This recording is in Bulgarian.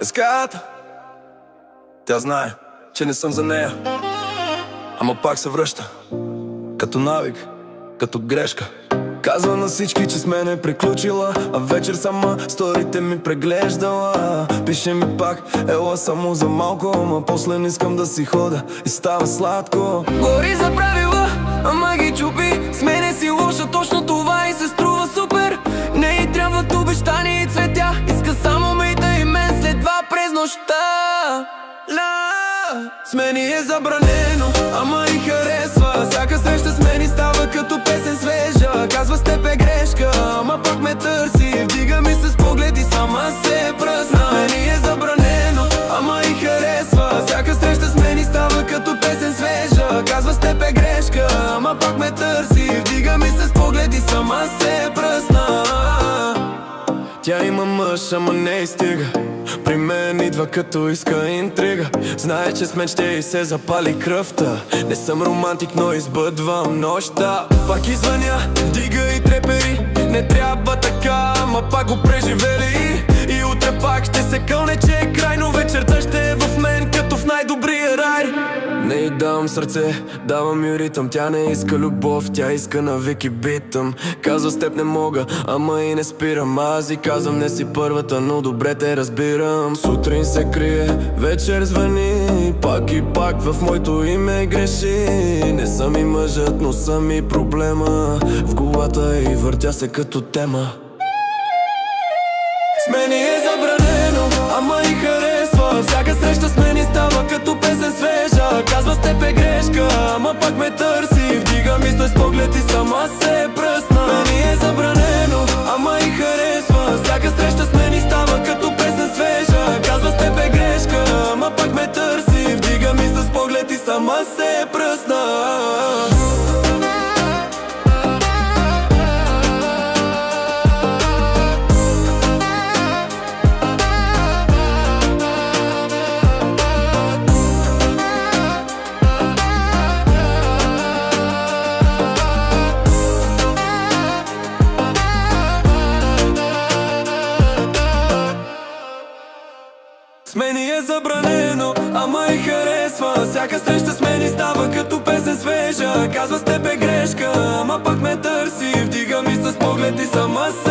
Еската, тя знае, че не съм за нея, ама пак се връща, като навик, като грешка. Казва на всички, че с мен е приключила, а вечер сама сторите ми преглеждала. Пише ми пак, ела само за малко, ама после не искам да си хода и става сладко. Гори за правила, ама ги чупи. С мене си лоша, точно това и се струва супер. Не й трябват обещания и цветя, иска само мейта и мен след два през нощта. С мен е забранено, ама и харесва. Всяка среща с мен става като песен свежа. Казва с теб е грешка, ама пак ме търси. Вдига ми се с поглед и сама се пръсна. С мен е забранено, ама и харесва. Всяка среща с мен става като песен свежа. Казва с теб е грешка, ама пак ме търси. Вдига ми се с поглед и сама се пръсна. Тя има мъж, ама не и стига. При мен идва като иска интрига. Знае, че с мен ще и се запали кръвта. Не съм романтик, но избъдвам нощта. Пак извъня, вдига и трепери. Не трябва така, ама пак го преживели. И утре пак ще се кълне, че е край, но вечерта ще е в мен като в най-добрия рай. Не й давам сърце, давам и ритъм. Тя не иска любов, тя иска навик и битъм. Казва с теб не мога, ама и не спирам. Аз и казвам не си първата, но добре те разбирам. Сутрин се крие, вечер звъни. Пак и пак в моето име греши. Не съм и мъжът, но съм и проблема. В главата и въртя се като тема. С мен е забранено, ама и харесва. Всяка среща с мен става като песен свежа. Казва с теб е грешка, ама пак ме търси. Вдига ми с поглед и сама се пръсна. Мен е забранено, ама и харесва. Всяка среща с мен става като песен свежа. Казва с теб е грешка, ама пак ме търси. Вдига ми с поглед и сама се пръсна. С мен е забранено, ама и харесва. Всяка среща с мен става като песен свежа. Казва с теб е грешка, ама пак ме търси. Вдига ми с поглед и сама се